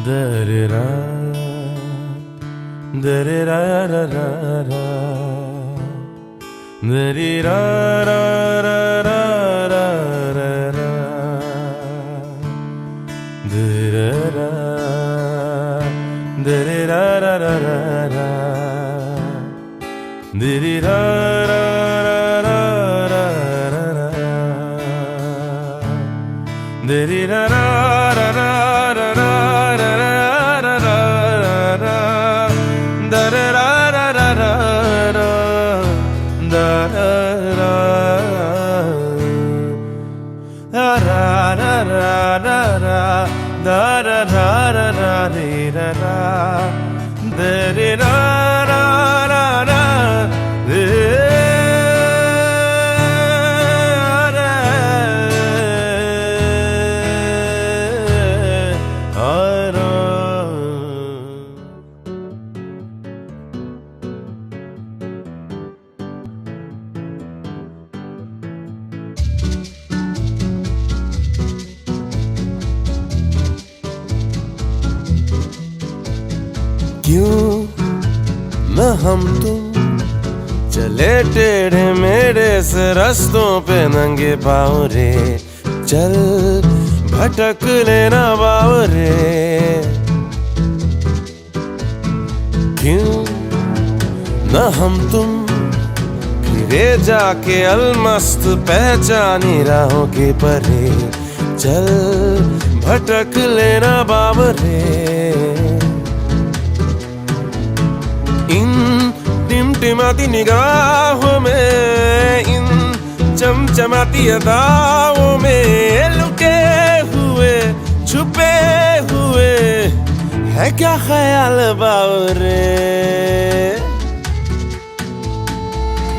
दरेरा दरेरा रा रा रा दरेरा रा रा रा रा रा रा दरेरा दरेरा रा रा रा रा दरेरा रा रा रा रा रा दरेरा रा रा रा क्यों न हम तुम चले टेढ़े मेढ़े से रास्तों पे नंगे पाँव रे, चल भटक लेना बाव रे। क्यों न हम तुम फिरे जाके अलमस्त पहचानी राहों के परे, चल भटक लेना बाव रे। इन टिमटिमाती निगाहों में, इन चमचमाती अदाओं में लुके हुए छुपे हुए है क्या ख्याल बावरे।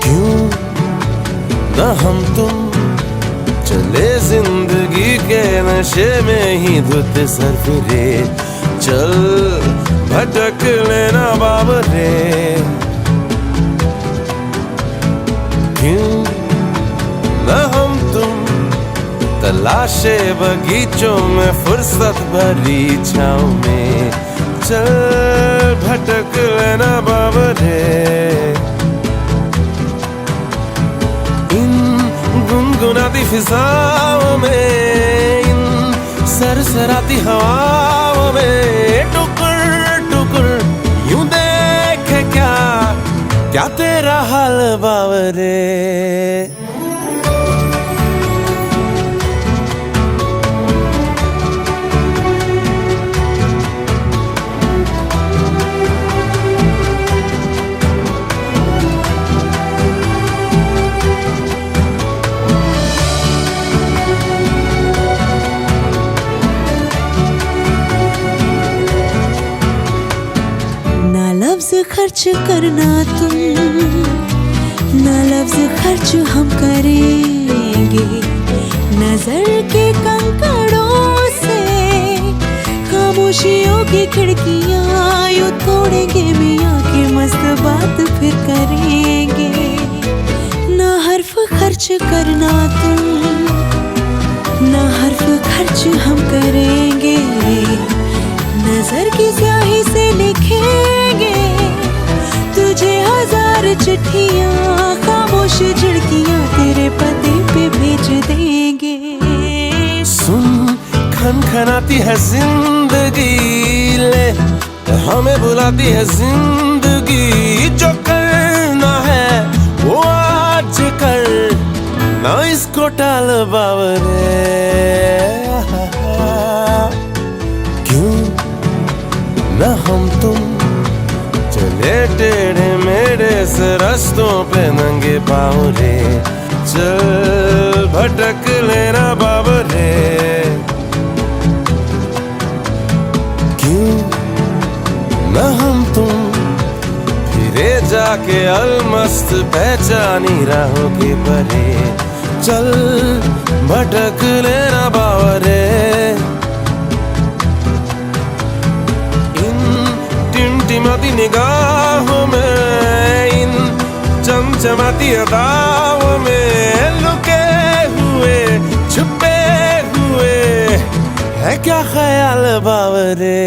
क्यों न हम तुम चले जिंदगी के नशे में ही धुत सर फिरे, चल भटक लेना बाबरे। क्यों न हम तुम तलाशे बगीचों में फुर्सत भरी छाँव में, चल भटक लेना बाबरे। इन गुनगुनाती फिजाओं में, इन सरसराती हवाओं में यूं देखे क्या तेरा हाल बावरे। खर्च करना तुम, ना लफ्ज खर्च हम करेंगे। नजर के कंकड़ों से खामोशियों की खिड़कियां यूं तोड़ेंगे, मियाँ की मस्त बात फिर करेंगे। ना हर्फ खर्च करना तुम, ना हर्फ खर्च हम करेंगे। नजर की स्याही से लिखेंगे तुझे हजार चिट्ठियां, खामोश झिड़कियां तेरे पते पे भेज देंगे। सुन खनखनाती है जिंदगी, ले हमें बुलाती है जिंदगी। जो करना है वो आज कर, ना इसको टाल बावरे। क्यों न हम तुम चले टेढ़े मेढ़े से रास्तों पे नंगे पाँव रे, चल भटक लेना बाबरे। क्यों न हम तुम फिरे जाके अलमस्त पहचानी राहों के परे, चल भटक लेना बाबरे। टिमटिमाती निगाहों में, इन चमचमाती अदाओं में लुके हुए छुपे हुए है क्या ख्याल बावरे।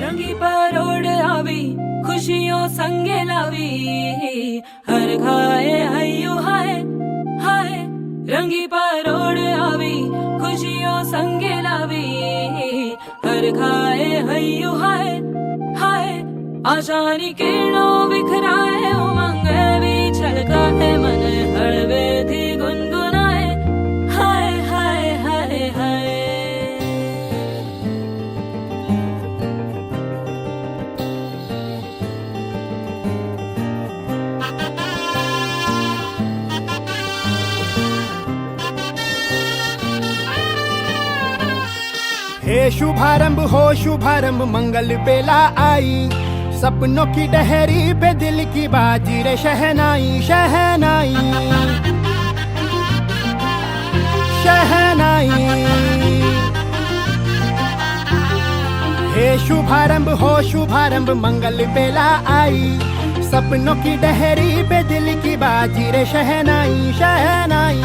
रंगी परोड़ आवी खुशियों संगे लावी हर घाए हयू हाय हाय। रंगी परोड़ आवी खुशियों संगे लावी हर घाए हयू हाय हाय। आशानी किरणों बिखराए उमंग भी छलकाए मन हड़वे थी गुनगुनाए हाय हाय हाय हाय। हे शुभारंभ हो शुभारंभ मंगल बेला आई, सपनों की डहरी पे दिल की बाजी रे शहनाई शहनाई शहनाई। हे शुभारंभ हो शुभारंभ मंगल बेला आई, सपनों की डहरी पे दिल की बाजी रे शहनाई शहनाई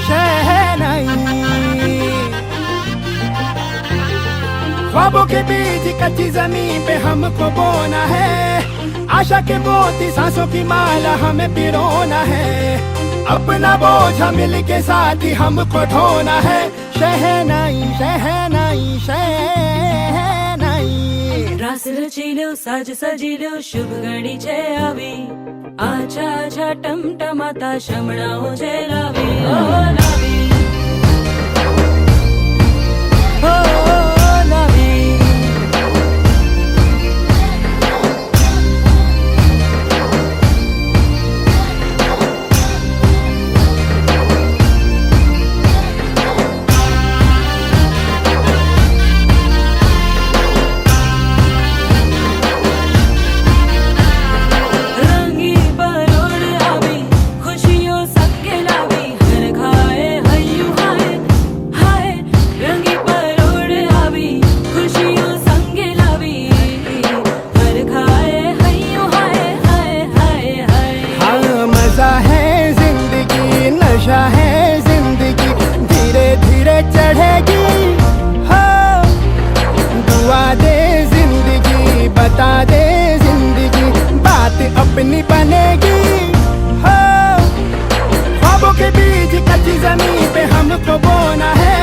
शहनाई। ख्वाबों के बीच कच्ची जमीन पे हमको बोना है, आशा के मोती सांसों की माला हमें पिरोना है। अपना बोझ मिल के साथ ही हमको ढोना है, शहनाई शहनाई शहनाई। रास रचिलो साज सजिलो शुभ घड़ी छे आवी, आछा आछा टमटमाता शमणाओ छे लावी ओ लावी ओ लावी। नशा है जिंदगी धीरे धीरे चढ़ेगी हो, दुआ दे जिंदगी बता दे जिंदगी बात अपनी बनेगी हो। ख्वाबों के बीच कच्ची जमीन पे हमको बोना है,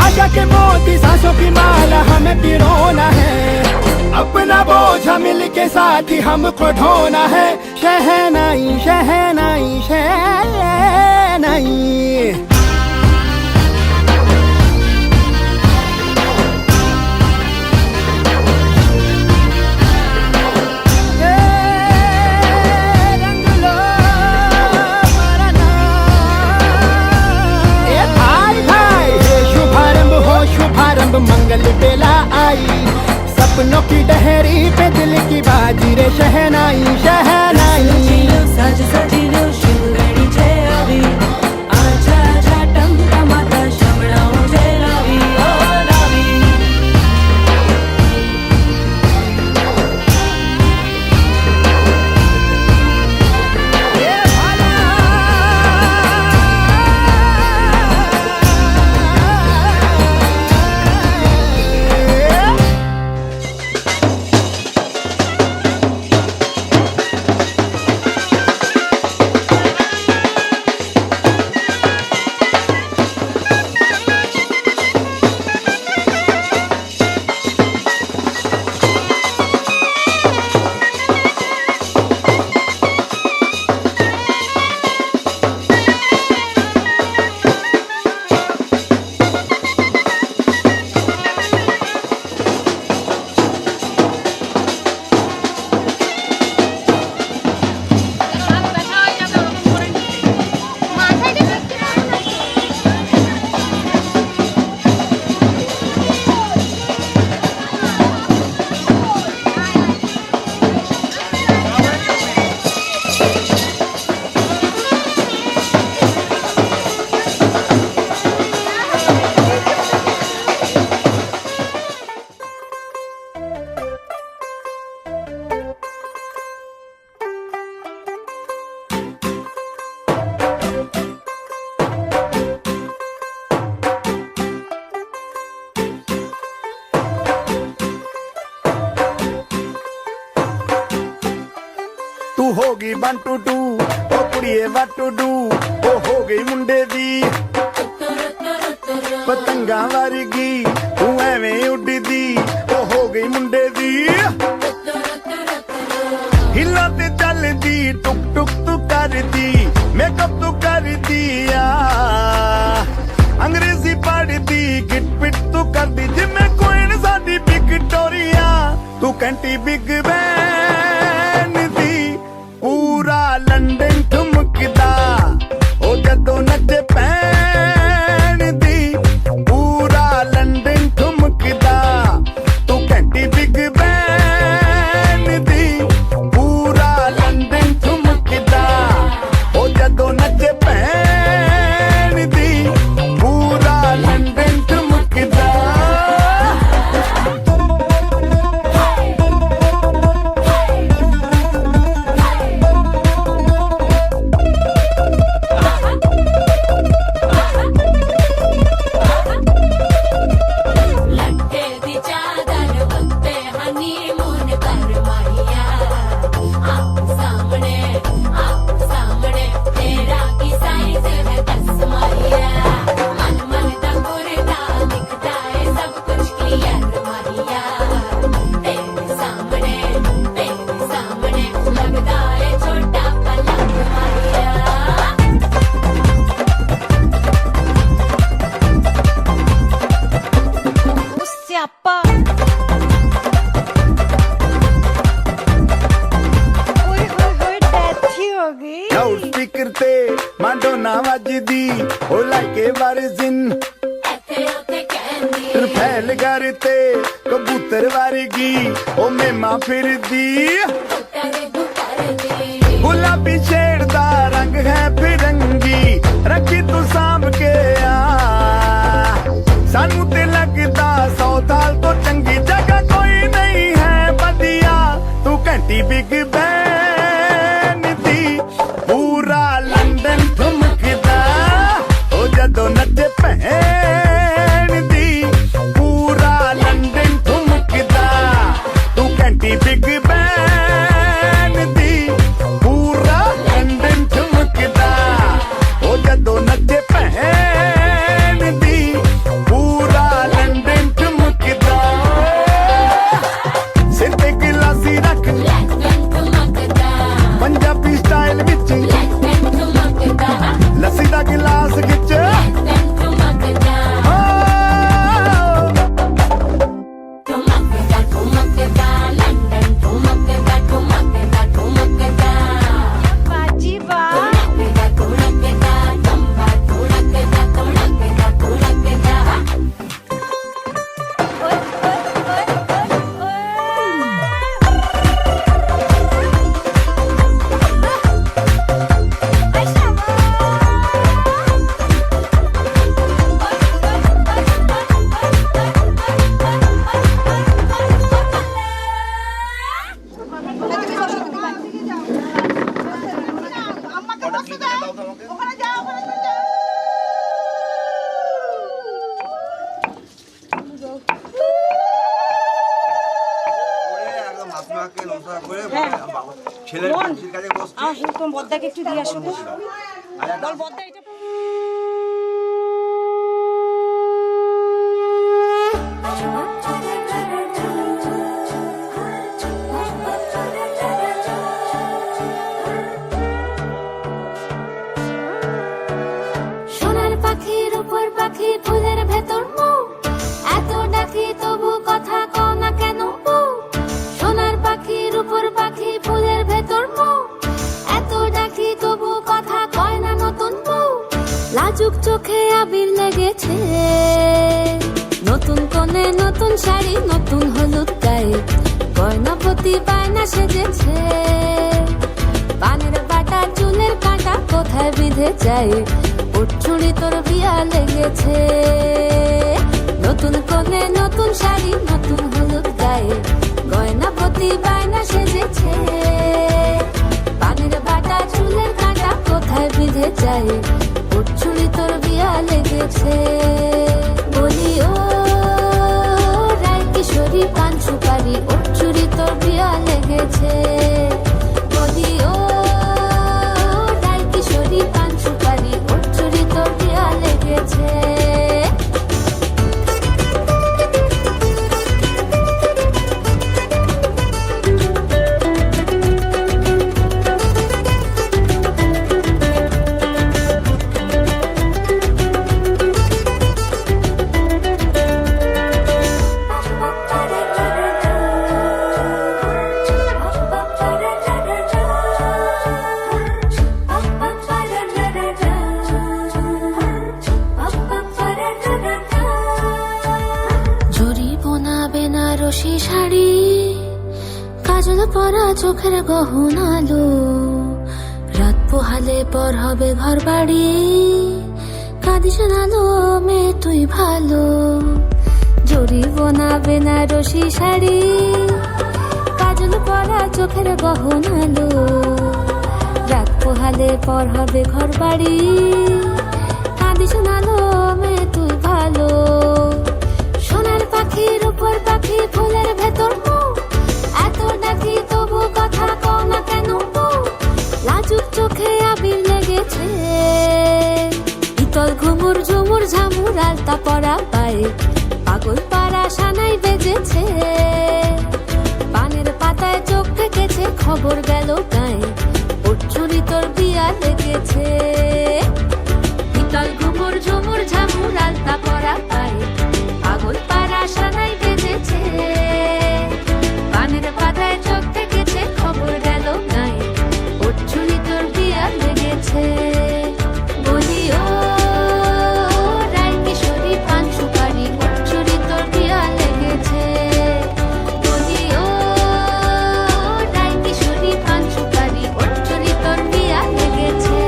आशा के मोती सांसों की माला हमें पिरोना है। अपना बोझ मिल के साथ ही हमको ढोना है, शहनाई शहनाई शहनाई। शुभारंभ मंगल बेला आई, सपनों की डहरी पे दिल की बाजी रे शहनाई शहनाई। साज सजिलो शुभ घड़ी छे आवी, आछा आछा टमटमाता शमणाओ छे लावी ओ लावी। ਤੂੰ ਹੋ ਗਈ 1 2 2 ਓ ਕੁੜੀਏ what to do ਓ ਹੋ ਗਈ ਮੁੰਡੇ ਦੀ ਪਤੰਗਾਂ ਵਰਗੀ ਤੂੰ ਐਵੇਂ ਉੱਡਦੀ ਓ ਹੋ ਗਈ ਮੁੰਡੇ ਦੀ ਹਿੱਲਾਂ ਤੇ ਚੱਲਦੀ ਟੁਕ ਟੁਕ ਤੂੰ ਕਰਦੀ ਮੇਕਅਪ ਤੂੰ ਕਰਦੀ ਆ ਅੰਗਰੇਜ਼ੀ ਪੜ੍ਹਦੀ ਗਿਟ ਪਿਟ ਤੂੰ ਕਰਦੀ ਜਿਵੇਂ ਕੋਇਨ ਸਾਡੀ ਵਿਕਟੋਰੀਆ ਤੂੰ ਕੰਟੀ ਬਿਗ ਬੈਨ ਦੀ ਪੂਰਾ ਲੰਡਨ ਠੁਮਕਦਾ ਉਹ ਜਦੋਂ ਨੱਚੇ ਪੈਣ ਦੀ ਪੂਰਾ ਲੰਡਨ ਠੁਮਕਦਾ ਤੂੰ ਕੰਟੀ ਬਿਗ ਬੈਨ ਦੀ ਪੂਰਾ ਲੰਡਨ ਠੁਮਕਦਾ ਉਹ ਜਦੋਂ ਨੱਚੇ ਪੈਣ ਦੀ ਪੂਰਾ ਲੰਡਨ ਠੁਮਕਦਾ लट्टे दी चादर वक्ते हनीमून पर माहिया आप सामने तेरा की साइज है 10 माहिया मन मन तंगुरदा दिखता है सब कुछ क्लियर माहिया तेरे सामने लगता है छोटा पलंग माहिया ਸਿਆਪਾ ਓਏ ਹੋਏ ਹੋਏ ਡੈਥ ਹੀ ਹੋ ਗਈ ਲਾਊਡ ਸਪੀਕਰ ਤੇ ਮਾਡੋਨਾ ਵੱਜਦੀ ਉਹ ਲਾਈਕੇ ਵਰਜ਼ਿਨ ਇੱਥੇ ਉੱਥੇ ਕਹਿੰਦੀ ਰਫੈਲ ਘਰ ਤੇ ਕਬੂਤਰ ਵਰਗੀ ਉਹ ਮੇਮਾ ਫਿਰਦੀ ਕਰਦੀ ਗੁਲਾਬੀ ਸ਼ੇਡ ਦਾ ਰੰਗ ਹੈ ਫਿਰੰਗੀ ਰੱਖੀ ਤੂੰ ਸਾਂਭ ਕੇ ਆ ਸਾਨੂੰ ਤੇ ਲੱਗਦਾ 100 ਸਾਲ ਤੋਂ ਚੰਗੀ ਜਗ੍ਹਾ ਕੋਈ ਨਹੀਂ ਹੈ ਵਧੀਆ ਤੂੰ ਘੰਟੀ ਬਿਗ ਬੈਨ ਦੀ ਪੂਰਾ ਲੰਡਨ ਠੁਮਕਦਾ ਉਹ ਜਦੋਂ ਨੱਚੇ ਭੈਣ ਦੀ ਪੂਰਾ ਲੰਡਨ ਠੁਮਕਦਾ ਤੂੰ ਘੰਟੀ ਬਿਗ ਬੈਨ ਦੀ ਪੂਰਾ ਲੰਡਨ ਠੁਮਕਦਾ ਉਹ ਜਦੋਂ ਨੱਚੇ ਭੈਣ ਦੀ ਪੂਰਾ ਲੰਡਨ ਠੁਮਕਦਾ ਸਿਰ ਤੇ ਗਲਾਸੀ ਰੱਖ ਲੰਡਨ ਠੁਮਕਦਾ ਪੰਜਾਬੀ ਸਟਾਈਲ ਵਿੱਚ ਲੰਡਨ ਠੁਮਕਦਾ ਲੱਸੀ ਦਾ ਗਲਾਸ ਵਿੱਚ ਲੰਡਨ ਠੁਮਕਦਾ ਠੁਮਕਦਾ ਲੰਡਨ ਠੁਮਕਦਾ ਬਾਜੀ ਬਾ ਠੁਮਕਦਾ ਚੰਬਾ ਠੁਮਕਦਾ ਓਏ ਓਏ ছেলের কাছে বসছি আসো তো বদ্দাকে একটু দিয়ে আসো বল বদ্দা এটা সোনার পাখির উপর পাখি ফুলের ভেতর মুখ এত ডাকি তবু কথা কও না কেন বউ? সোনার পাখির উপর পাখি ফুলের ভেতর মুখ এত ডাকি তবু কথা কয় না নতুন বউ লাজুক চোখে আবির লেগেছে নতুন কোণে নতুন শাড়ি নতুন হলুদ গায়ে গয়নাপতি বায়না সেজেছে পানের বাটা চুলের কাঁটা কোথায় বিঁধে যায় ওর চুড়ি তোর বিয়া লেগেছে নতুন কোণে নতুন শাড়ি নতুন হলুদ গায়ে গয়নাপতি বায়না সেজেছে পানের বাটা চুলের কাঁটা কোথায় বিঁধে যায় ওর চুড়ি তোর বিয়া লেগেছে বলি ও রায় কিশোরী পান সুপারি ওর চুড়ি তোর বিয়া লেগেছে বলি ও বেনারসি শাড়ি, কাজল পরা চোখের গহনালো, রাত পোহালে পর হবে ঘর বাড়ি, কাঁদিস নালো মেয়ে তুই ভালো। জড়িব না বেনারসি শাড়ি, কাজল পরা চোখের গহনালো, রাত পোহালে পর হবে ঘর বাড়ি, কাঁদিস নালো মেয়ে তুই ভালো। সোনার পাখির উপর পাখি ফুলের ভেতর মুখ, এত ডাকি তবু কথা কও না কেন বউ? লাজুক চোখে আবির লেগেছে, ইতল ঘুমুর ঝুমুর ঝামুর আলতা পরা পায়ে, পাগল পাড়া সানাই বেজেছে। পানের পাতায় চোখ থেকেছে, খবর গেল গায়ে, ওর চুরি তোর বিয়া লেগেছে। ইতল ঘুমুর ঝুমুর ঝামুর আলতা পরা পায়ে, পাগল পাড়া সানাই বেজেছে। পানের পাতায় চোখ থেকেছে, খবর গেল গায়ে, ওর চুরি তোর বিয়া লেগেছে। বলি ও রায় কিশোরী পান সুপারি, ওর চুরি তোর বিয়া লেগেছে। বলি ও রায় কিশোরী পান সুপারি, ওর চুরি তোর বিয়া লেগেছে।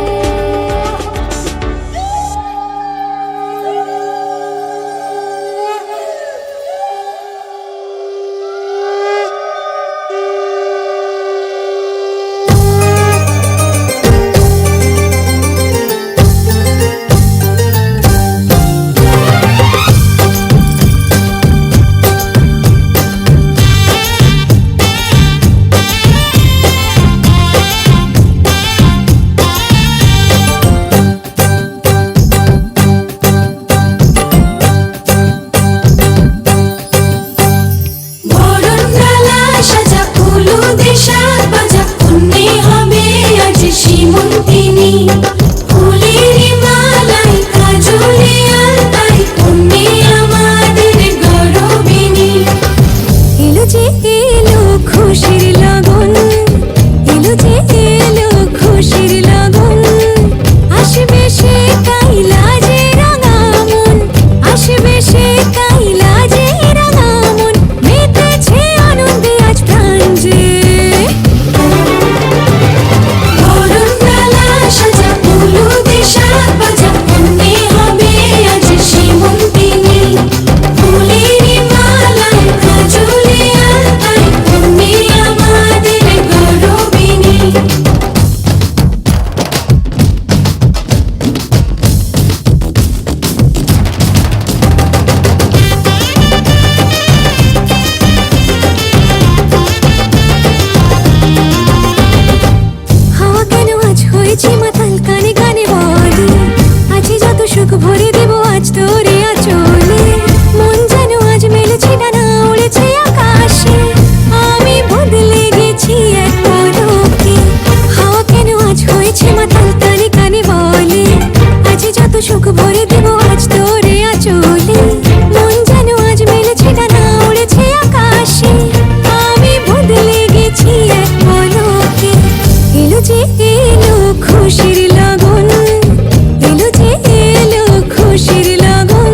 বরণডালা সাজা ফুলু দেশার বাজা, কন্যে হবে আজ সীমন্তিনী। ফুলের মালাই কাজলে আলতায়, কন্যে আমাদের গরবিনী। এলো যে এলো খুশির লগন, এলো যে এলো খুশির লগন, আসবে সে কাইলা যে রাঙা মন, আসবে সে কাইলা যে রাঙা মন, মেতেছে আনন্দে আজ প্রাণ যে। বরণডালা সাজা ফুলু দেশার বাজা, কন্যে হবে আজ সীমন্তিনী। ফুলের মালাই কাজলে আলতায়, কন্যে আমাদের গরবিনী। হাওয়া কেন আজ হয়েছে মাতাল, কানে কানে বলে, আছে যত সুখ ভরে দেব আজ তোরে আঁচলে। মন যেন আজ মেলেছে ডানা, উড়েছে আকাশে, আমি বদলে গেছি এক পলকে। হাওয়া কেন আজ হয়েছে মাতাল, কানে কানে বলে, আছে যত সুখ ভরে দেব আজ তোরে আঁচলে। মন যেন আজ মেলেছে ডানা, উড়েছে আকাশে, আমি বদলে গেছি এক পলকে। এলো যে এলো খুশির লগন, এলো যে এলো খুশির লগন,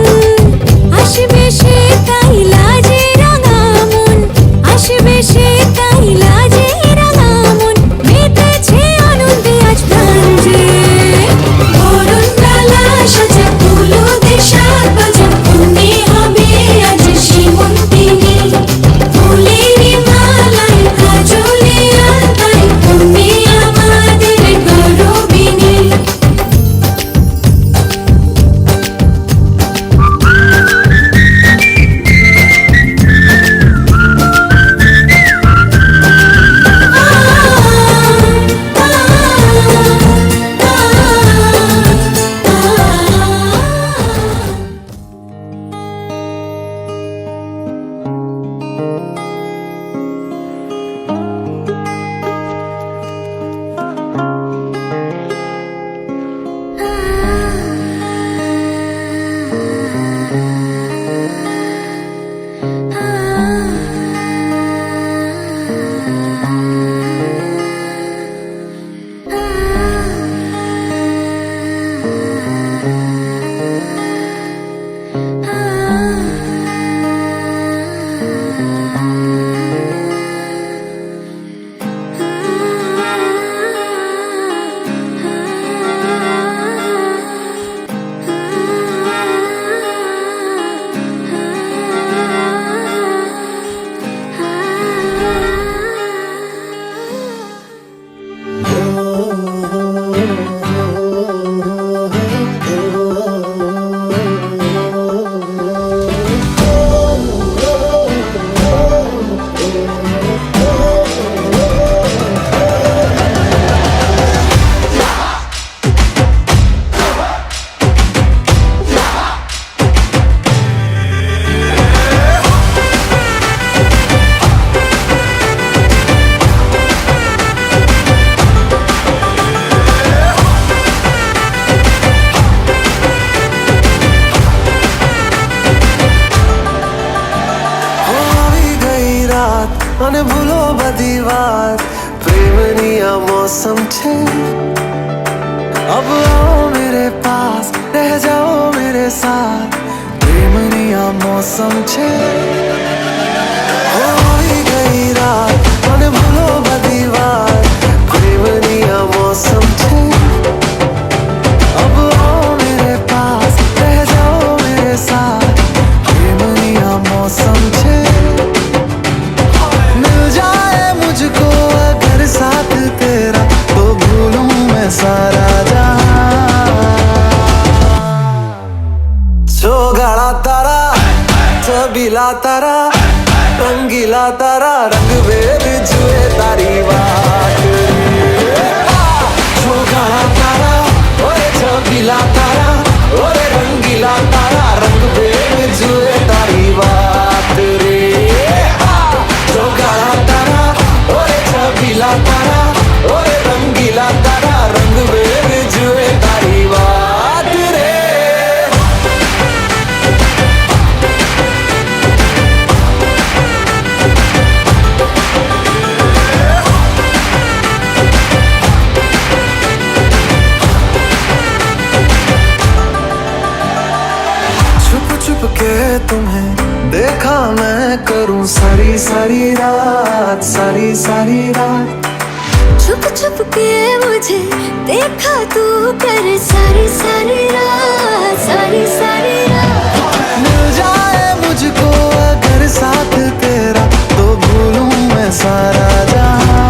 আসবে সে কাইলা যে রাঙা মন, আসবে সে কাইলা যে রাঙা মন, মেতেছে আনন্দে আজ প্রাণ যে। বরণডালা সাজা ফুলু দেশার বাজা, কন্যে হবে আজ সীমন্তিনী। ফুলের মালাই কাজলে আলতায়, কন্যে আমাদের গরবিনী। ah મને ભૂલો બધી વાત પ્રેમની આ મૌસમ છે अब आओ मेरे पास रह जाओ मेरे साथ प्रेमनी आ मौसम छे होई गई रात મને ભૂલો બધી વાત પ્રેમની આ મૌસમ છે अब आओ मेरे पास रह जाओ मेरे साथ प्रेमनी आ मौसम छे मिल जाए मुझको अगर साथ तेरा तो भूलूं मैं सारा गाड़ा तारा छबीला तारा रंगीला तारा रंग वेद जुए तारी बात जो गाड़ा तारा ओरे छबीला तारा ओरे रंगीला तारा रंग वेद जुए तारी बात रे जो गाड़ा तारा ओरे छबीला तारा ओरे रंगीला तारा रंग वेद जुए तारी बात रे के तुम्हें देखा मैं करूं सारी सारी रात सारी सारी रात छुप छुप के मुझे देखा तू कर सारी सारी रात सारी सारी रात मिल जाए मुझको अगर साथ तेरा तो भूलूं मैं सारा जहां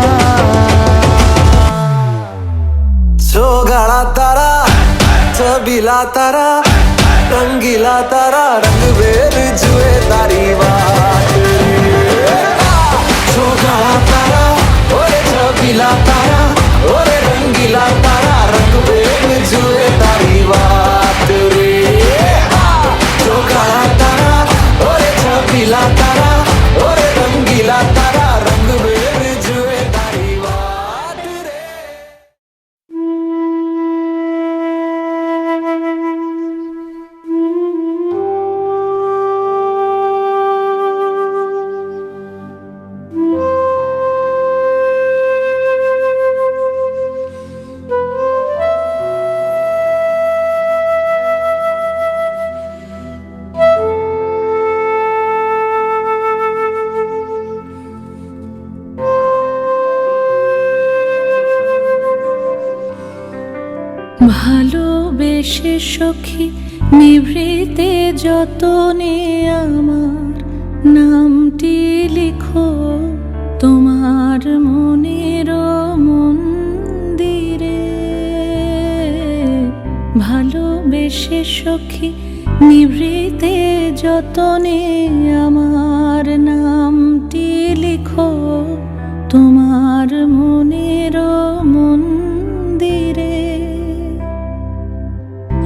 जो गाड़ा तारा छबीला तारा रंगीला तारा रंग वेद जुए तारी बात जो गाड़ा तारा ओरे छबीला तारा ओरे रंगीला तारा रंग वेद जुए तारी बात रे जो गाड़ा तारा ओरे छबीला तारा ओरे रंगीला तारा रंग वेद जुए तारी बात रे ভালোবেসে সখী নিভৃতে যতনে আমার নামটি লিখো তোমার মনের মন্দিরে ভালোবেসে সখী নিভৃতে যতনে আমার নামটি লিখো তোমার মনের মন্দিরে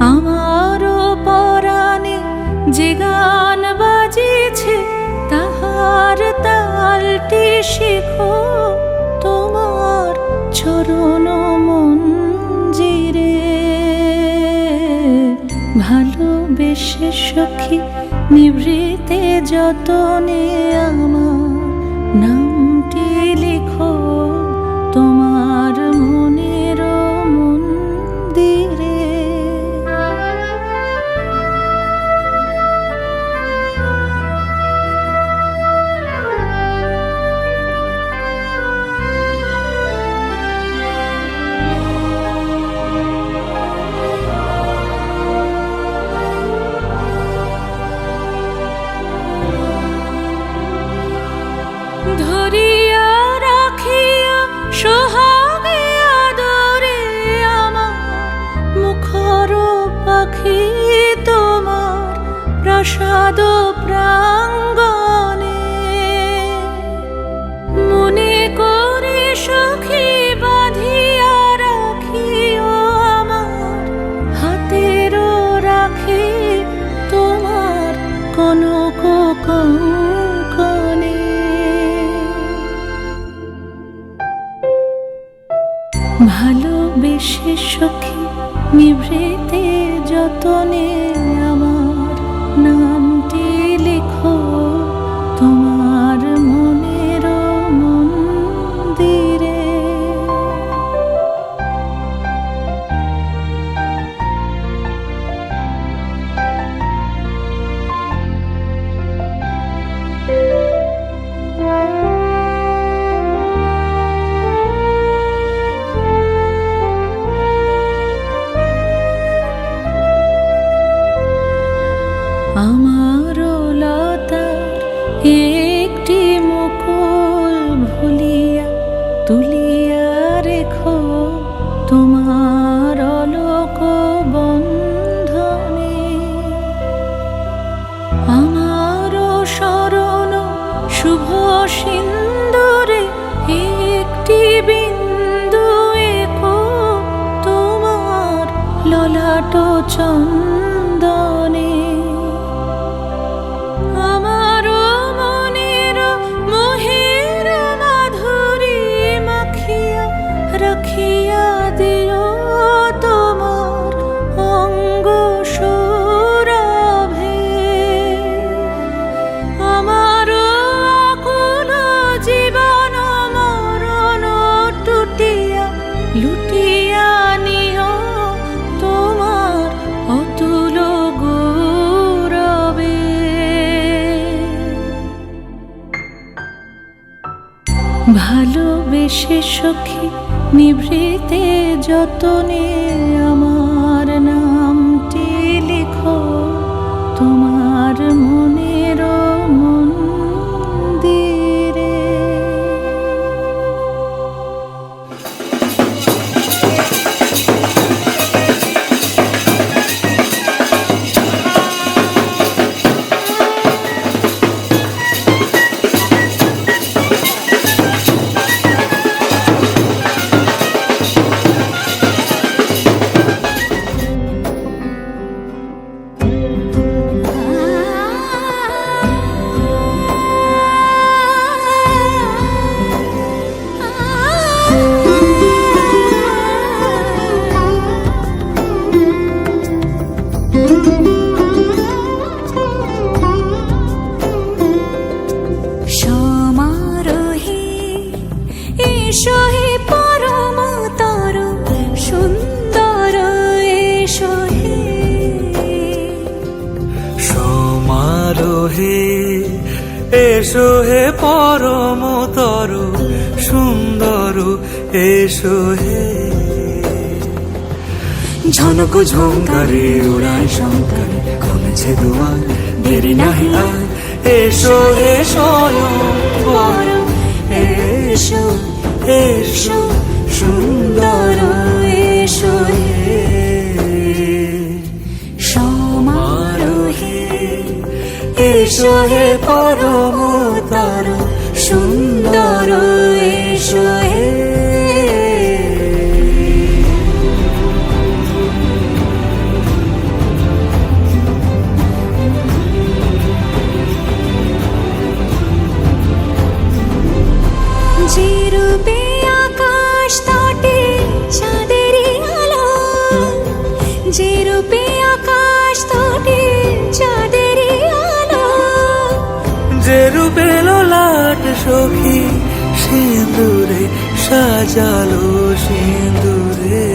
আমারও পরাণে যে গান বাজিছে তাহার তালটি শিখো তোমার চরণ মঞ্জিরে ভালোবেসে সখী নিভৃতে যতনে আমার নামটি লিখো তোমার মনের মন্দিরে ধরিয়া রাখিয়া সোহাগে আদরে আমার মুখর পাখি তোমার প্রাসাদ প্রাঙ্গণে মনে করে সখী বাঁধিয়া রাখিও আমার হাতের রাখি তোমার কনক কঙ্কণে ভালোবেসে সখী নিভৃতে যতনে আমার নামটি লিখো তোমার মনের চন্দনে আমার মনের মোহের মাধুরী মাখিয়া রাখিয়া দিও তোমার অঙ্গ সৌরভে আমার আকুল জীবন মরণ টুটিয়া লুটিয়া নিও তোমার অতুল গৌরবে ভালোবেসে সখী নিভৃতে যতনে আমার নামটি লিখো তোমার মনের মন্দিরে। সমারোহে এসো হে পরমতর সুন্দর এসো হে সমারোহে এসো হে পরমতর সুন্দর এসো হে ঝনক ঝঙ্কারে উড়ায় শঙ্কার কমেছে দুয়ার দেরি নাহি আর এসো হে স্বয়ং বর এসো এসো সুন্দর এসো হে সমারোহে এসো হে পরমতর সুন্দর এসো হে যে রূপে আকাশ তটে চাঁদেরই আলো যে রূপে আকাশ তটে চাঁদেরই আলো যে রূপে ললাট সখী সিঁদুরে সাজালো সিঁদুরে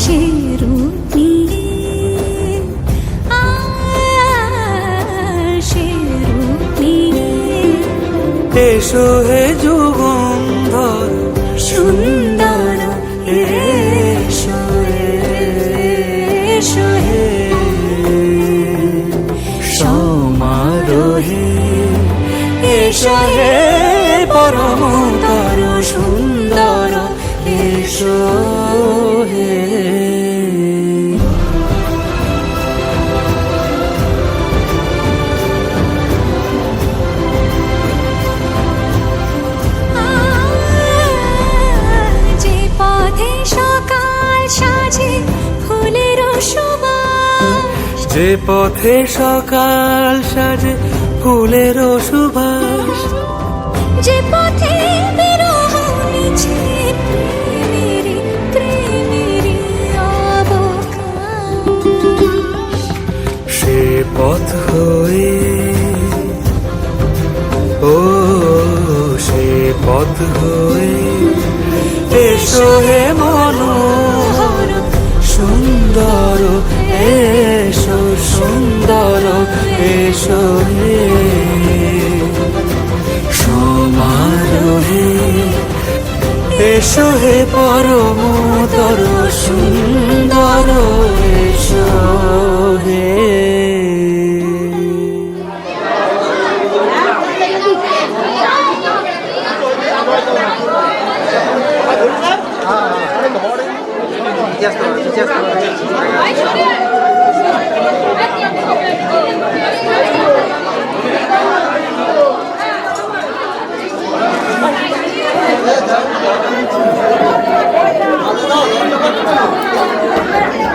সে রূপ নিয়ে সে রূপ নিয়ে এসো হে যুগন্ধর সুন্দর এসো এসো হে সমারোহে এসো হে পরমতর সুন্দর এসো হে যে পথে সকাল সাজে ফুলের সুবাস যে পথে সকাল সাজে ফুলের সুবাস যে পথে বিরহ মিছে প্রেমেরই প্রেমেরই অবকাশ সে পথ হয়ে ও সে পথ হয়ে এসো হে মনোহর সুন্দর এসো সুন্দর এসো হে সমারোহে এসো হে পরমতর সুন্দর এসো হে Thank you.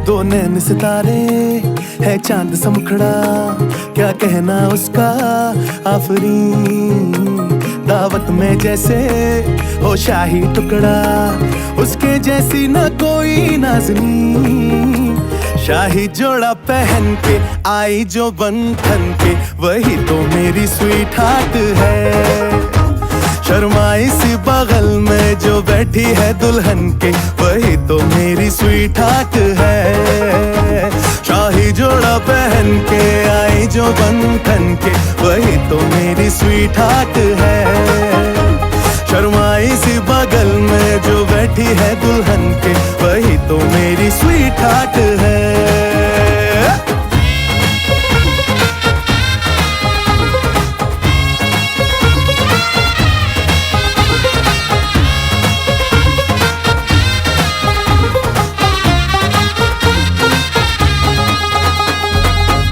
दो नैन सितारे है चांद सा मुखड़ा, क्या कहना उसका आफरीन। दावत में जैसे हो शाही टुकड़ा, उसके जैसी न कोई नाज़नीन। शाही जोड़ा पहन के आई जो बंधन के, वही तो मेरी स्वीट हार्ट है। शर्माई सी बगल में जो बैठी है दुल्हन के, वही तो मेरी स्वीट हार्ट है। शाही जोड़ा पहन के आई जो बंधन के, वही तो मेरी स्वीट हार्ट है। शर्माई सी बगल में जो बैठी है दुल्हन के, वही तो मेरी स्वीट हार्ट है।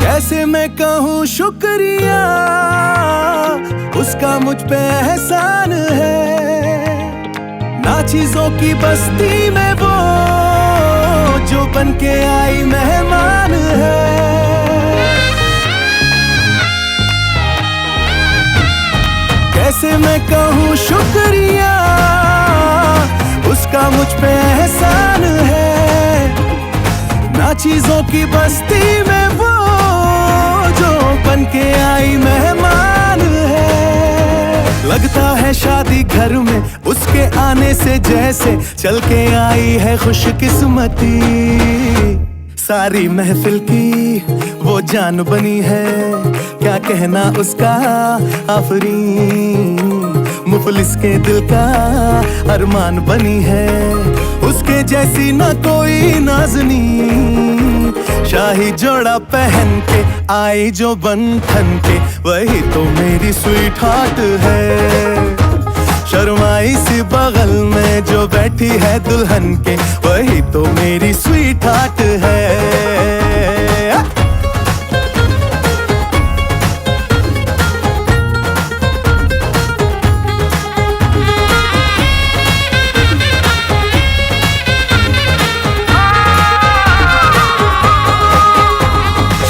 कैसे मैं कहूँ शुक्रिया, उसका मुझ पे एहसान है। ना चीजों की बस्ती में वो जो बन के आई मेहमान है। कैसे मैं कहूँ शुक्रिया, उसका मुझ पे एहसान है। ना चीजों की बस्ती में वो जो बन के आई मेहमान है। लगता है शादी घर में उसके आने से जैसे चल के आई है खुशकिस्मती। सारी महफिल की वो जान बनी है, क्या कहना उसका आफरीन। मुफलिस के दिल का अरमान बनी है, उसके जैसी न कोई नाज़नीन। शाही जोड़ा पहन के आई जो बंधन के, वही तो मेरी स्वीट हार्ट है। शर्माई सी बगल में जो बैठी है दुल्हन के, वही तो मेरी स्वीट हार्ट है।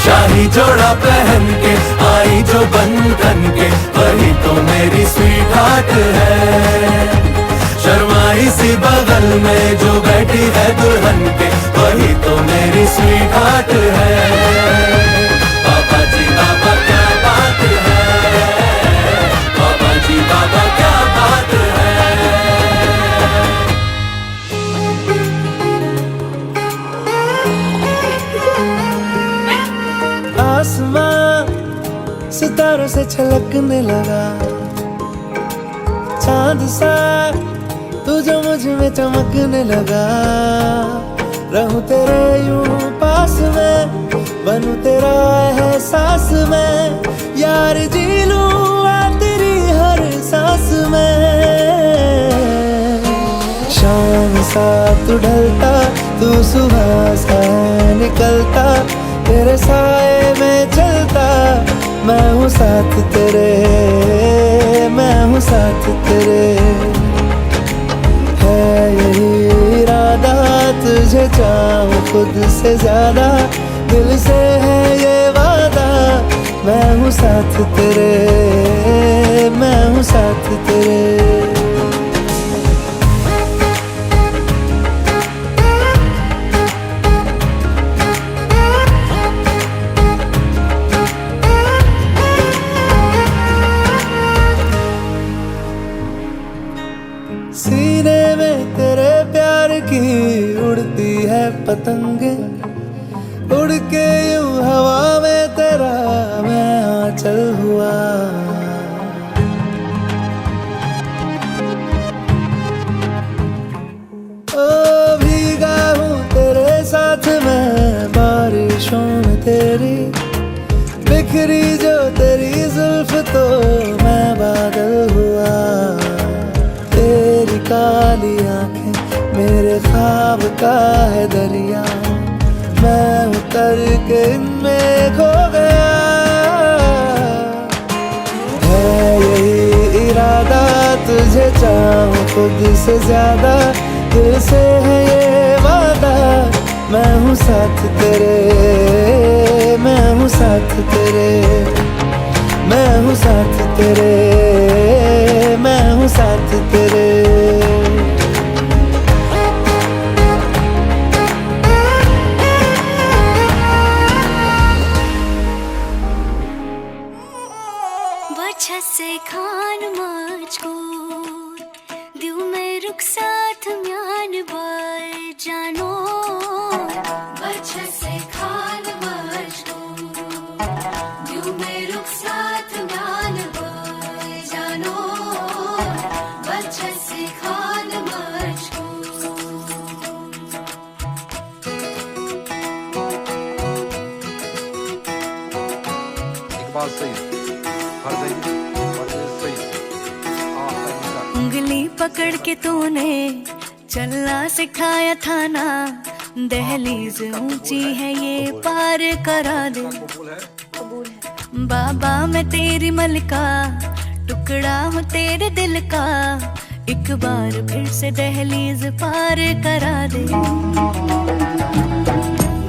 शाही जोड़ा पहन के आई जो बंधन के, वही तो मेरी स्वीट हार्ट है। शर्माई सी बगल में जो बैठी है दुल्हन के, वही तो मेरी स्वीट हार्ट है। बाबा जी बाबा क्या बात है, बाबा जी बाबा क्या बात है। आसमां सितारों से छलकने लगा, चांद सा तू जो मुझ में चमकने लगा। रहूं तेरे यूं पास में, बनूं तेरा एहसास में, यार जी लूं आ तेरी हर सांस में। शाम सा तू ढलता, तू सुबह सा निकलता, तेरे साए में चलता, मैं हूँ साथ तेरे, मैं हूँ साथ तेरे। है यही इरादा तुझे चाहूँ खुद से ज्यादा, दिल से है ये वादा, मैं हूँ साथ तेरे, मैं हूँ साथ तेरे। सीने में तेरे प्यार की उड़ती है पतंगे, उड़ के यूं हवा में तेरा हिलचल हुआ। ओ भीगा हूँ तेरे साथ मैं बारिशों में तेरी, बिखरी जो तेरी जुल्फ तो मैं बादल हुआ। तेरी काली आंखें मेरे ख्वाब का है दरिया, मैं उतर के इनमें खो गया। है यही इरादा तुझे चाहूं खुद से ज्यादा, दिल से है ये वादा, मैं हूँ साथ तेरे, मैं हूँ साथ तेरे, मैं हूँ साथ तेरे, मैं हूँ साथ तेरे। Başası kan maçkur Diu me ruksat myan bar jano Başası kan maçkur Diu me ruksat myan bar jano Başası kan maçkur Iqbal सही, फरज़ सही, उंगली पकड़ के तूने चलना सिखाया था ना, दहलीज ऊंची है ये पार करा दे। बाबा मैं तेरी मलका, टुकड़ा हूँ तेरे दिल का, एक बार फिर से दहलीज पार करा दे।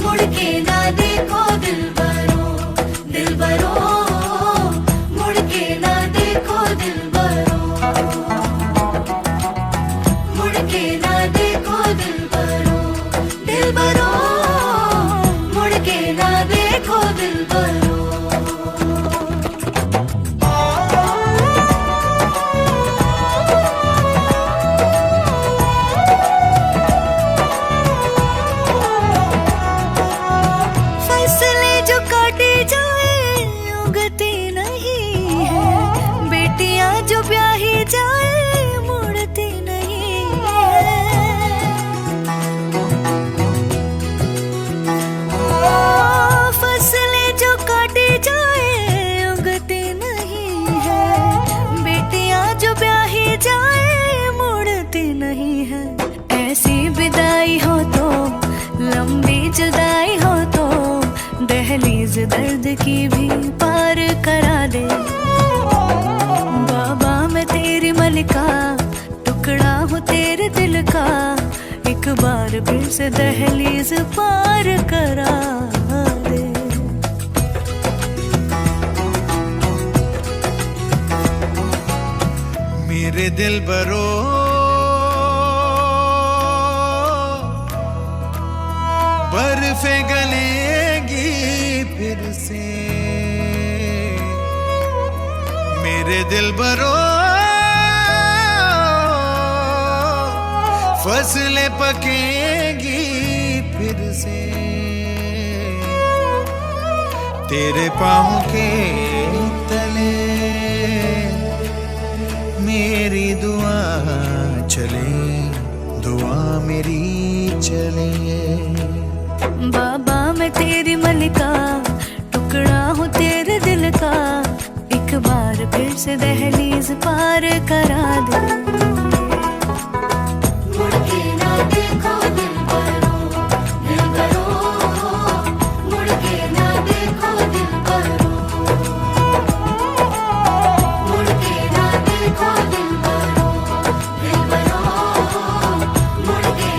मुड़ के ना देखो दिलबरो दिलबरो, मुड़ के ना देखो दिलबरो, मुड़ के ना देखो दिलबरो दिलबरो, मुड़ के ना देखो दिलबरो। फसलें जो काटी जाए उगती नहीं है, बेटियां जो ब्याही जाए मुड़ती नहीं है। फसलें जो काटी जाए उगती नहीं है, बेटियां जो ब्याही जाए मुड़ती नहीं है। ऐसी विदाई हो तो लंबी जुदाई हो तो, दहलीज दर्द की भी पार करा दे। बाबा मैं तेरी मलिका, टुकड़ा हूँ तेरे दिल का, एक बार फिर से दहलीज पार करा दे। मेरे दिल बरो बर्फे गलेगी फिर से, मेरे दिल बरो फसलें पकेगी फिर से। तेरे पाँव के तले मेरी दुआ चले, दुआ मेरी चले। बाबा मैं तेरी मलिका, टुकड़ा हूँ तेरे दिल का, एक बार फिर से दहलीज पार करा दे। मुड़ के ना देखो दिलबरो दिलबरो, मुड़ के ना देखो दिलबरो, मुड़ के ना देखो दिलबरो दिलबरो, मुड़ के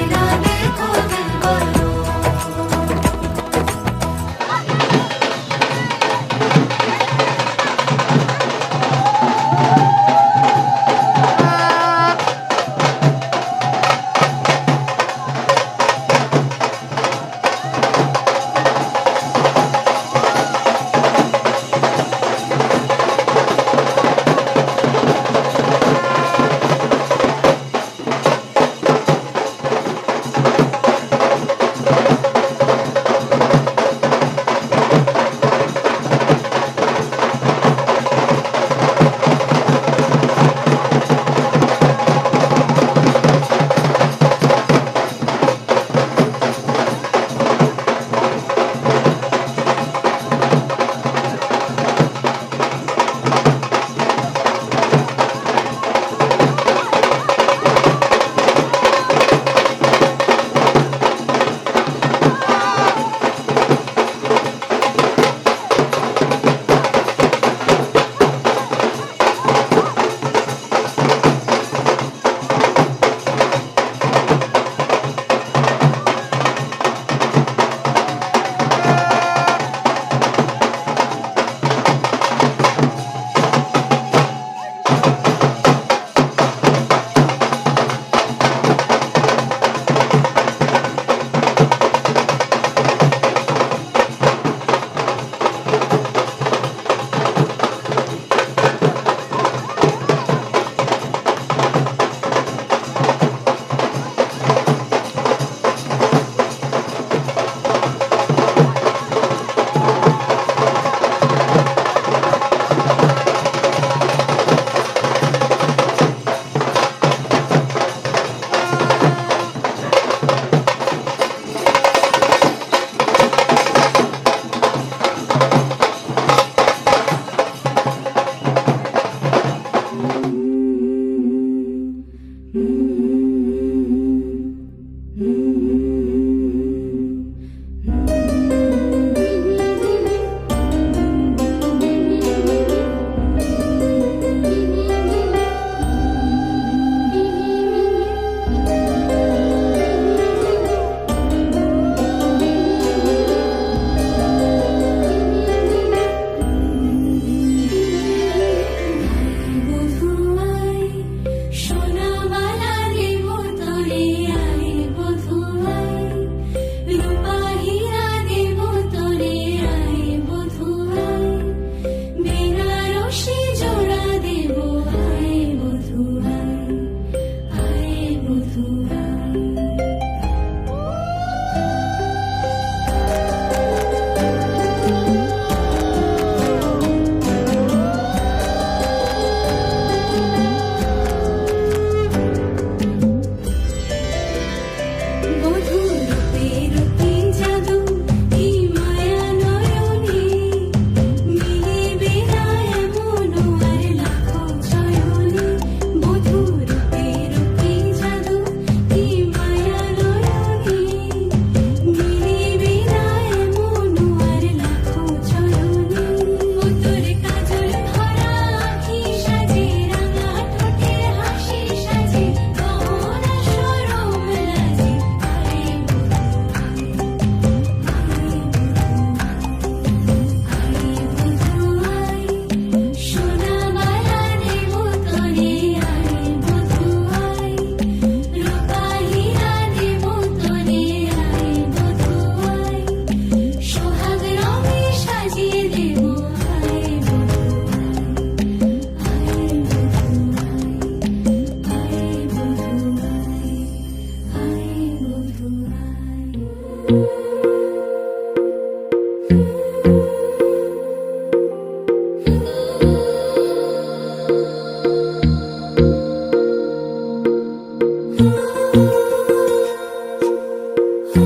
तेरी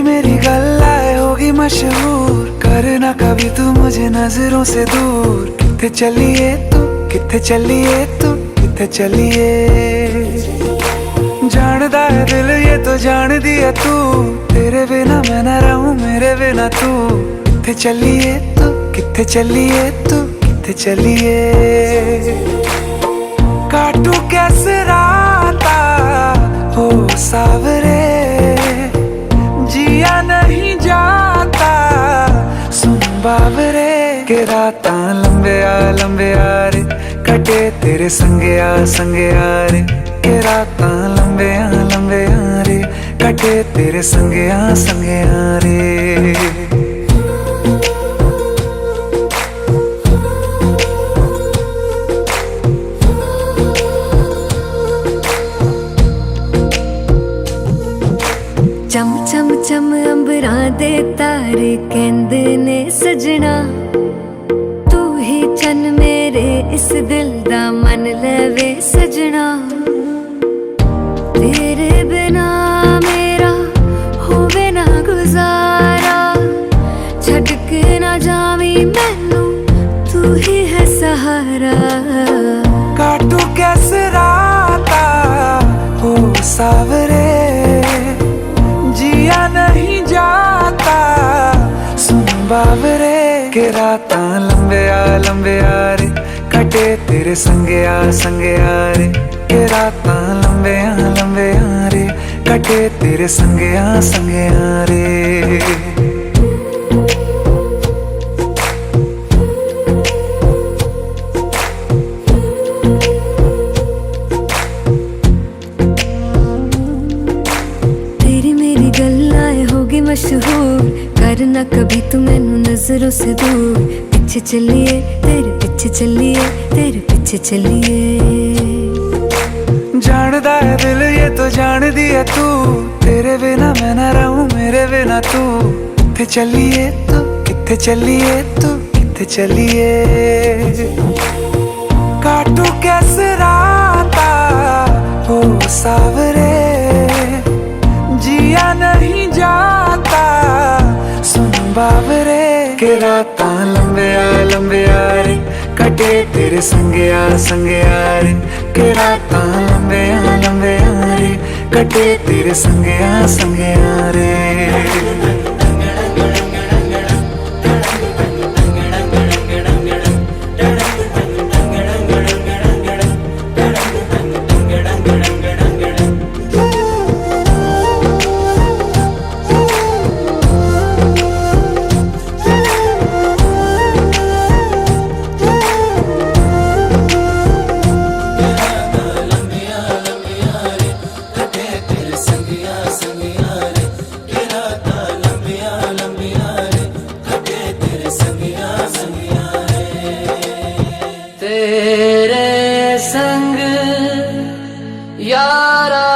मेरी गल्लाए होगी मशहूर, करना कभी तू मुझे नजरों से दूर। किथे चलिए तू, किथे चलिए तू, किथे चलिए। जानदा है दिल ये तो जान दिया तू, तेरे बिना मैं न रहूं मेरे बिना तू। किथे चलिए तू, किथे चलिए तू, किथे चलिए। काटू कैसे राता हो सावरे, जिया नहीं जाता सुन बाबरे। के राता लंबे आ रे, कटे तेरे संगे आ रे। के राता लंबे आ रे, कटे तेरे संगे आ रे। चम चम चम अंबरां दे तारे कहंदे ने सजना, तू ही चन मेरे इस दिल दा मन लवे सजना। तेरे बिना मेरा होवे ना गुजारा, छड़ के ना जावी मैनू तू ही है सहारा। काटू कैसे राता हो सावरे, जिया नहीं जाता सुन बाबरे। के राता लंबे आ रे, कटे तेरे संगे आ रे। के राता लंबे आ रे, कटे तेरे संगे आ रे। मशहूर, करना कभी तू मैनू नजरों से दूर। पीछे चलिए तेरे पीछे चलिए, तेरे पीछे चलिए। जानदा है दिल ये तो जान दिया तू, तेरे बिना मैं न रहूं मेरे बिना तू। किथे चलिए तू, किथे चलिए तू, किथे चलिए। काटू कैसे राता हो सावरे, जिया नहीं जाता सुन बाबरे। के राता लंबे आ रे, कटे तेरे संगे आ रे। के राता लंबे आ रे, कटे तेरे संगे आ रे। तेरे संग यारा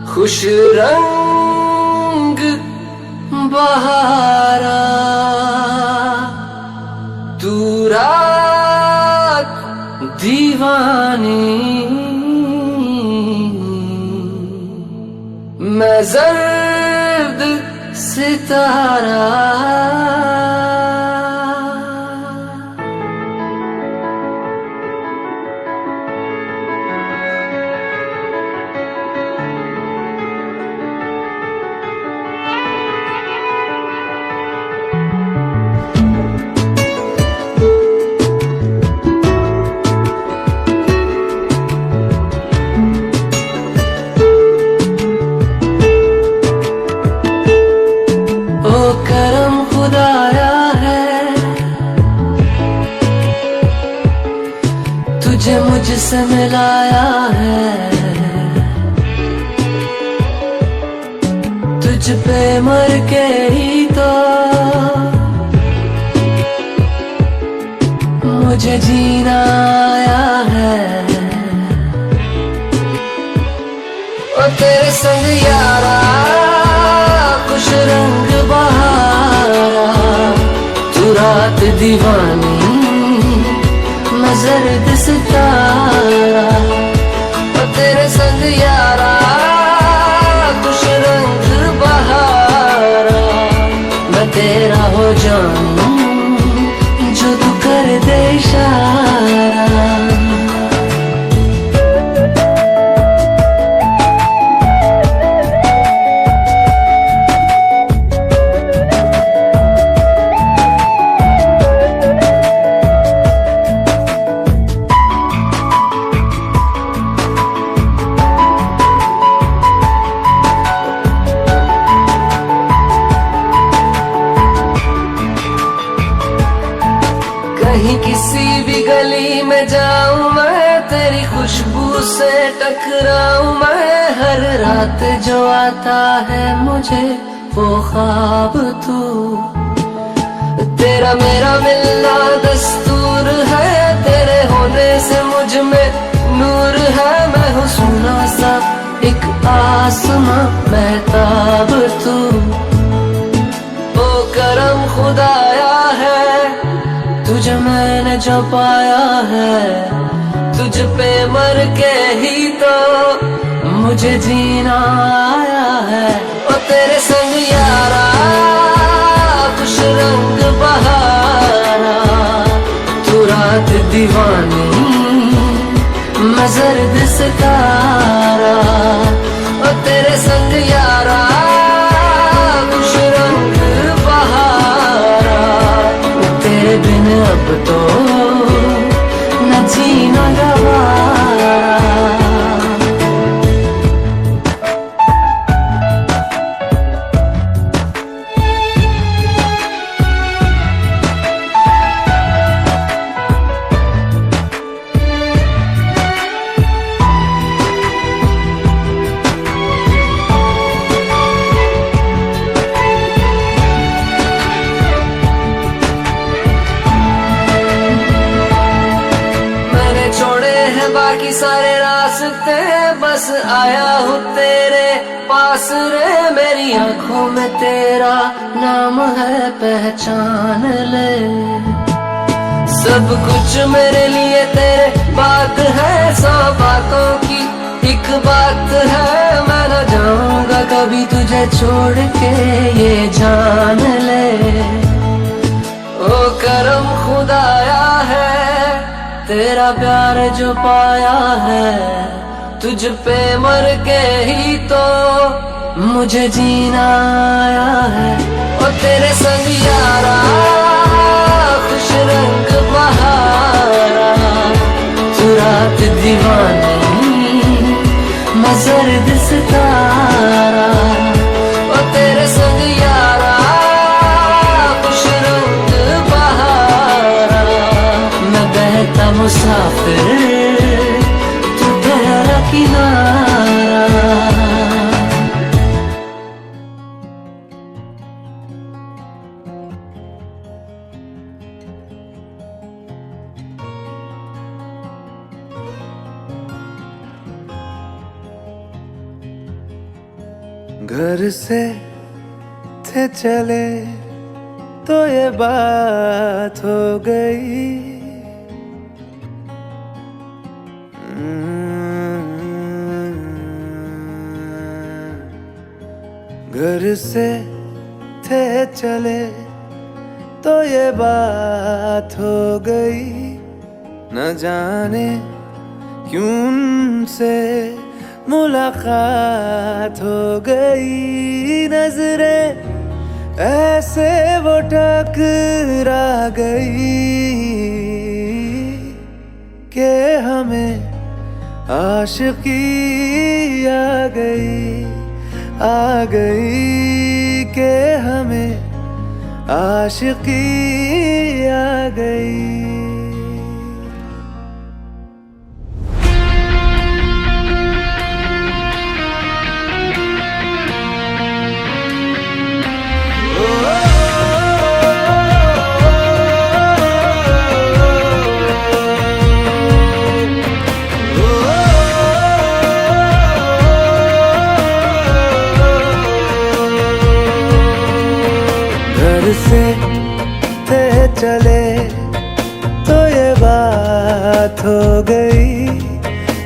खुश रंग बहारा, तू रात दीवानी मैं जर्द सितारा। तुझे मुझसे मिलाया है, तुझ पे मर के ही तो मुझे जीना आया है। ओ तेरे संग यारा खुश रंग बहारा, तू रात दीवानी मैं जर्द सितारा, और तेरे संग यारा कुछ रंग बहारा, मैं तेरा हो जाऊं जो तू कर दे इशारा। कहीं किसी भी गली में जाऊं मैं, तेरी खुशबू से टकराऊं मैं, हर रात जो आता है मुझे वो ख्वाब तू, तेरा मेरा मिलना दस्तूर है, तेरे होने से मुझ में नूर है, मैं हूँ सुना सा एक आसमां महताब तू, ओ करम खुदाया है तुझे मैंने जो पाया है, तुझ पे मर के ही तो मुझे जीना आया है, ओ तेरे संग यारा कुछ रंग बहारा, तू रात दीवानी मैं जर्द सितारा, ओ तेरे संग यारा कुछ रंग बहारा, तेरे बिन अब तो न जीना गवारा। बाकी सारे रास्ते बस आया हूँ तेरे पास रे, मेरी आंखों में तेरा नाम है पहचान ले, सब कुछ मेरे लिए तेरे बात है, 100 बातों की एक बात है, मैं न जाऊंगा कभी तुझे छोड़ के ये जान ले, ओ करम खुदाया है तेरा प्यार जो पाया है, तुझ पे मर के ही तो मुझे जीना आया है, और तेरे संग यारा खुश रंग बहारा, तू रात दीवानी मैं जर्द सितारा, और तेरे संग यारा खुश रंग बहारा, मैं बहता मुसाफिर तू तेरा किनारा। घर से थे चले तो ये बात हो गई, घर से थे चले तो ये बात हो गई, न जाने क्यों उनसे मुलाकात हो गई, नजरें ऐसे वो टकरा गई कि हमें आशिकी आ गई कि हमें आशिकी आ गई। से थे चले तो ये बात हो गई,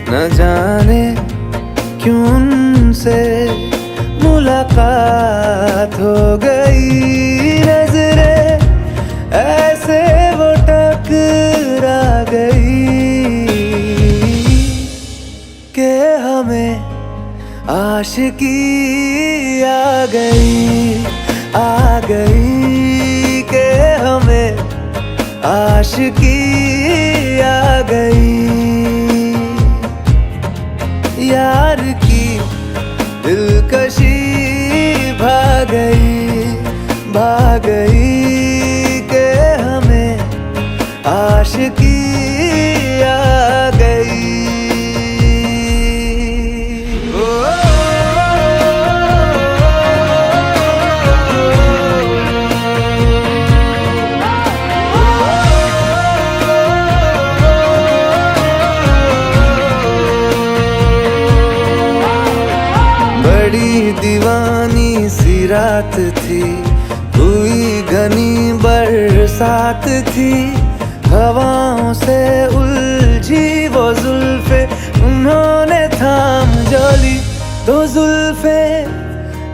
न जाने क्यों उनसे मुलाकात हो गई। नजरें ऐसे वो टकरा गई कि हमें आशिकी आ गई कि हमें आशिकी आ गई। यार की दिलकशी भाग गई कि हमें आशिकी आ गई। बड़ी दीवानी सी रात थी, हुई घनी बरसात थी, हवाओं से उलझी वो जुल्फे, उन्होंने थाम जोली दो जुल्फे,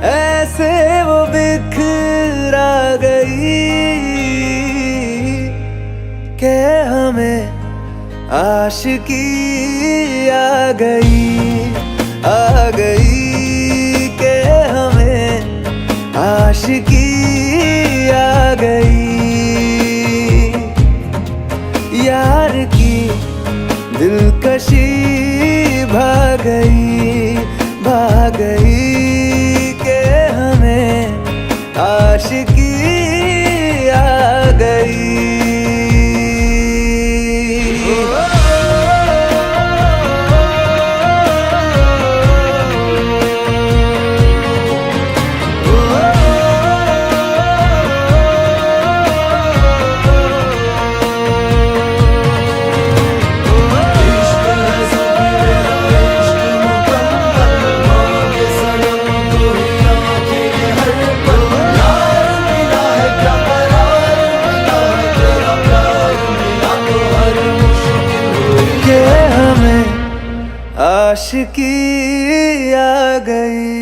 ऐसे वो बिखरा गई कि हमें आशिकी आ गई कि हमें आशिकी आ गई। यार की दिलकशी भाग गई कि हमें आशिकी आ गई। आशिकी आ गई।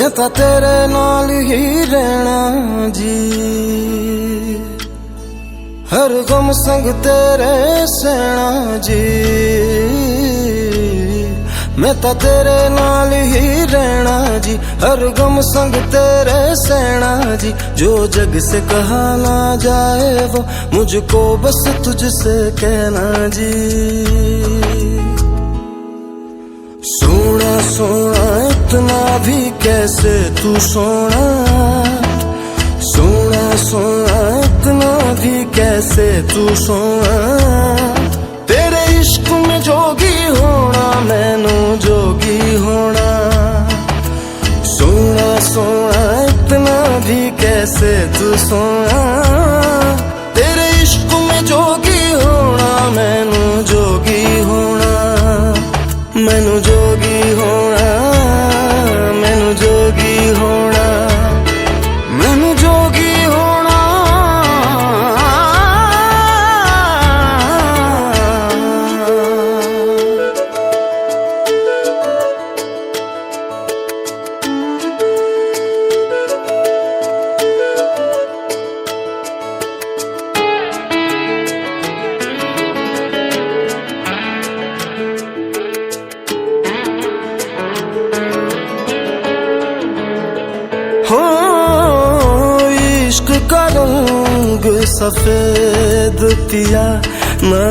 मैं तां तेरे नाल ही रहना जी, हर गम संग तेरे सहना जी। मैं तां तेरे नाल ही रहना जी, हर गम संग तेरे सहना जी। जो जग से कहा ना जाए वो मुझको बस तुझसे कहना जी। सोना सोना इतना भी कैसे तू सोना, सोना सोना इतना भी कैसे तू सोना। तेरे इश्क में जोगी होना मैनू जोगी होना। सोना सोना इतना भी कैसे तू सोना। तेरे इश्क में जोगी होना मैनू जोगी होना। मैनू जोगी होना, मैनू जोगी होना, मैनू जोगी होना। हो इश्क का रंग सफेद पिया, ना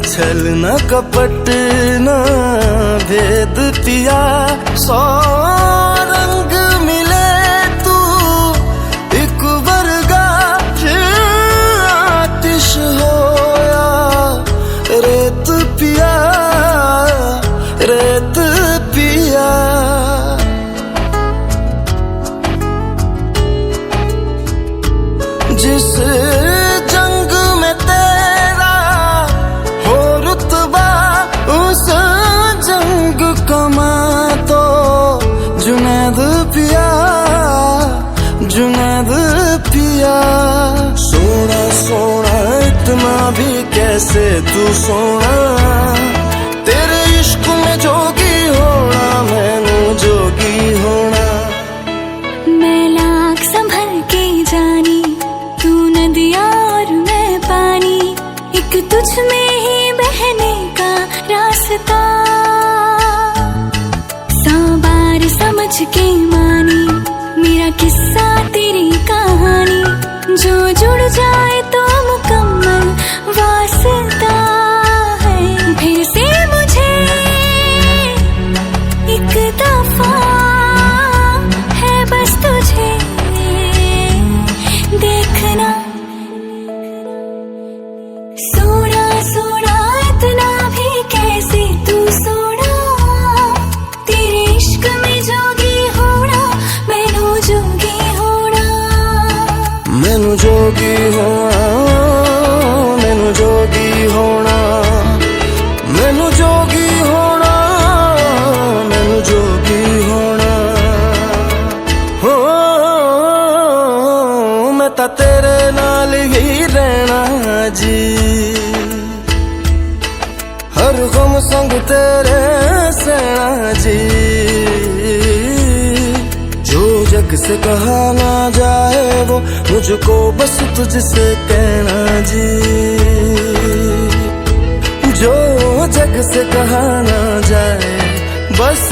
छल न कपट न भेद पिया। सौ रंग मिले तू एक वर्गा, फिर आतिश होया रेत पिया, रेत पिया। जिस जंग में तेरा हो रुतबा, उस जंग कमा तो जुनैद पिया, जुनैद पिया। सोना सोना इतना भी कैसे तू सोना। तेरे इश्क में जोगी होना मैनू जोगी होना। मैं लाख संभल के जानी, तू नदिया और मैं पानी, एक तुझ में ही बहने का रास्ता। 100 बार समझ के मानी मेरा किस्सा तेरी कहानी। जो जुड़ जाए तो मुकम्मल वास्ता है। फिर से मुझे एक दफा है बस तुझे देखना। सोना सोना इतना भी कैसे तू सोना। तेरे इश्क में जोगी होना मैनू जोगी होना। मैनू जोगी होना, मैनू जोगी होना, मैनू जोगी होना, मैनू जोगी होना। हो मैं तां तेरे नाल ही रहना जी, हर गम संग तेरे सहना जी। जो जग से कहा ना जाए वो मुझको बस तुझसे कहना जी। जो जग से कहा ना जाए बस